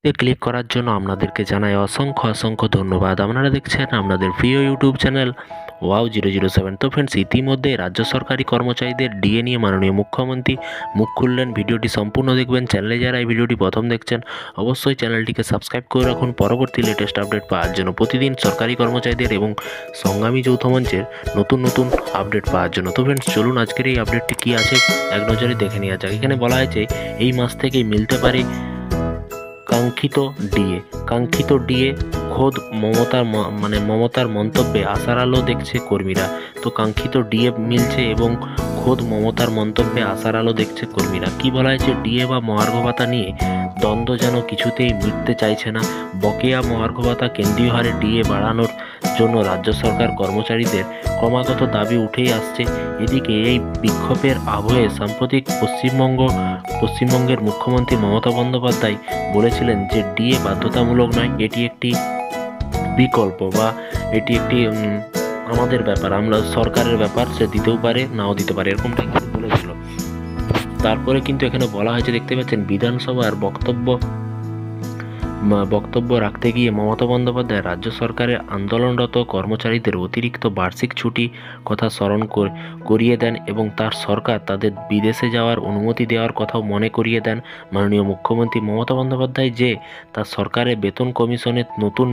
Click করার জন্য আপনাদেরকে জানাই অসংখ্য অসংখ্য ধন্যবাদ। আপনারা দেখছেন আপনাদের প্রিয় ইউটিউব চ্যানেল ওয়াও 007। তো ফ্রেন্ডস, ইতিমধ্যে রাজ্য সরকারি কর্মচারীদের ডিএ নিয়ে মাননীয় মুখ্যমন্ত্রী মুখ খুললেন। ভিডিওটি সম্পূর্ণ দেখবেন। চ্যানেলে যারা এই ভিডিওটি প্রথম দেখছেন অবশ্যই চ্যানেলটিকে সাবস্ক্রাইব করে রাখুন পরবর্তী লেটেস্ট আপডেট পাওয়ার জন্য, প্রতিদিন সরকারি কর্মচারীদের এবং সংগ্রামী যৌথ মঞ্চের নতুন নতুন আপডেট পাওয়ার জন্য। তো ফ্রেন্ডস, চলুন আজকের এই আপডেটটি কী আছে এক নজরে দেখে নেওয়া যাক। এখানে বলা হয়েছে এই মাস থেকেই মিলতে পারে কাঙ্ক্ষিত ডিএ। খোদ মমতার মন্তব্যে আশার আলো দেখছে কর্মীরা। তো কাঙ্ক্ষিত ডিএ মিলছে এবং খোদ মমতার মন্তব্যে আশার আলো দেখছে কর্মীরা। কি বলা হয়েছে, ডিএ বা মহার্ঘ ভাতা নিয়ে দ্বন্দ্ব যেন কিছুতেই মিটতে চাইছে না। বকেয়া মহার্ঘ ভাতা কেন্দ্রীয় হারে ডিএ বাড়ানোর জন্য রাজ্য সরকার কর্মচারীদের ক্রমাগত দাবি উঠেই আসছে। এদিকে এই বিক্ষোভের আবহে সাম্প্রতিক পশ্চিমবঙ্গের মুখ্যমন্ত্রী মমতা বন্দ্যোপাধ্যায় বলেছিলেন যে ডিএ বাধ্যতামূলক নয়, এটি একটি বিকল্প বা এটি একটি আমাদের ব্যাপার, আমরা সরকারের ব্যাপার, সে দিতেও পারে নাও দিতে পারে, এরকমটা কিন্তু বলেছিল। তারপরে কিন্তু এখানে বলা হয়েছে, দেখতে পাচ্ছেন, বিধানসভার বক্তব্য রাখতে গিয়ে মমতা বন্দ্যোপাধ্যায় রাজ্য সরকারের আন্দোলনরত কর্মচারীদের অতিরিক্ত বার্ষিক ছুটি কথা স্মরণ করিয়ে দেন এবং তার সরকার তাদের বিদেশে যাওয়ার অনুমতি দেওয়ার কথাও মনে করিয়ে দেন মাননীয় মুখ্যমন্ত্রী মমতা বন্দ্যোপাধ্যায়, যে তার সরকারের বেতন কমিশনের নতুন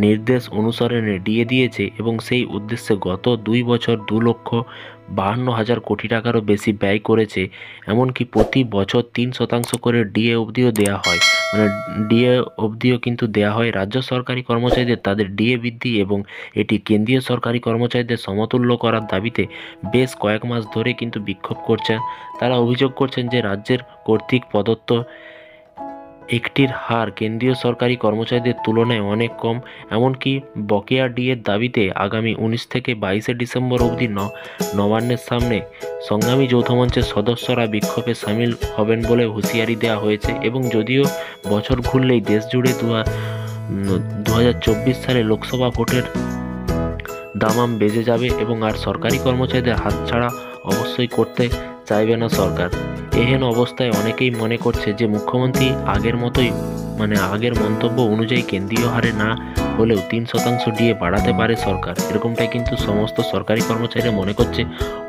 নির্দেশ অনুসরণে ডিএ দিয়েছে এবং সেই উদ্দেশ্যে গত 2 বছর 2,52,000 কোটি টাকারও বেশি ব্যয় করেছে। এমনকি প্রতি বছর 3% করে ডিএ অবধিও দেওয়া হয়, ডিএ অবধিও কিন্তু দেওয়া হয় রাজ্য সরকারি কর্মচারীদের তাদের ডিএ বৃদ্ধি এবং এটি কেন্দ্রীয় সরকারি কর্মচারীদের সমতুল্য করার দাবিতে বেশ কয়েক মাস ধরে কিন্তু বিক্ষোভ করছেন। তারা অভিযোগ করছেন যে রাজ্যের কর্তৃক প্রদত্ত একটির হার কেন্দ্রীয় সরকারি কর্মচারীদের তুলনায় অনেক কম। এমনকি বকেয়া ডিএর দাবিতে আগামী 19 থেকে 22 ডিসেম্বর অবধি নবান্নের সামনে সংগ্রামী যৌথ মঞ্চের সদস্যরা বিক্ষোভে সামিল হবেন বলে হুঁশিয়ারি দেওয়া হয়েছে। এবং যদিও বছর ঘুরলেই দেশ জুড়ে 2024 সালে লোকসভা ভোটের দামাম বেজে যাবে এবং আর সরকারি কর্মচারীদের হাতছাড়া অবশ্যই করতে চাইবে না সরকার। এহেন অবস্থায় অনেকেই মনে করছে যে মুখ্যমন্ত্রী আগের মন্তব্য অনুযায়ী কেন্দ্রীয় হারে না হলেও 3% ডিএ বাড়াতে পারে সরকার, এরকমটাই কিন্তু সমস্ত সরকারি কর্মচারীরা মনে করছে।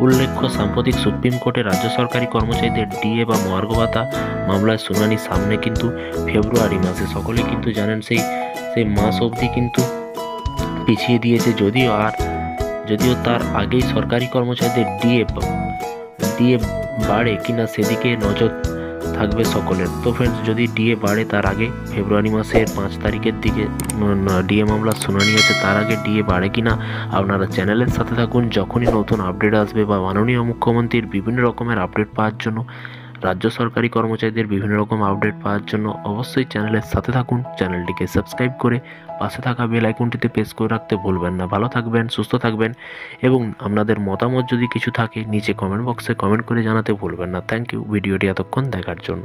উল্লেখ্য, সাম্প্রতিক সুপ্রিম কোর্টে রাজ্য সরকারি কর্মচারীদের ডিএ বা মহার্ঘ ভাতা মামলার শুনানি সামনে কিন্তু ফেব্রুয়ারি মাসে। সকলে কিন্তু জানেন সেই মাস অবধি কিন্তু পিছিয়ে দিয়েছে, যদিও তার আগেই সরকারি কর্মচারীদের ডিএ বাড়ে কিনা সেদিকে নজর থাকবে সকলের। তো ফ্রেন্ডস, যদি ডিএ বাড়ে তার আগে ফেব্রুয়ারি মাসের 5 তারিখের দিকে ডিএ মামলার শুনানি আছে, তার আগে ডিএ বাড়ে কিনা আপনারা চ্যানেলের সাথে থাকুন। যখনই নতুন আপডেট আসবে বা মাননীয় মুখ্যমন্ত্রীর বিভিন্ন রকমের আপডেট পাওয়ার জন্য, রাজ্য সরকারি কর্মচারীদের বিভিন্ন রকম আপডেট পাওয়ার জন্য অবশ্যই চ্যানেলের সাথে থাকুন। চ্যানেলটিকে সাবস্ক্রাইব করে পাশে থাকা বেল আইকনটিতে প্রেস করে রাখতে ভুলবেন না। ভালো থাকবেন, সুস্থ থাকবেন এবং আপনাদের মতামত যদি কিছু থাকে নিচে কমেন্ট বক্সে কমেন্ট করে জানাতে ভুলবেন না। থ্যাংক ইউ ভিডিওটি এতক্ষণ দেখার জন্য।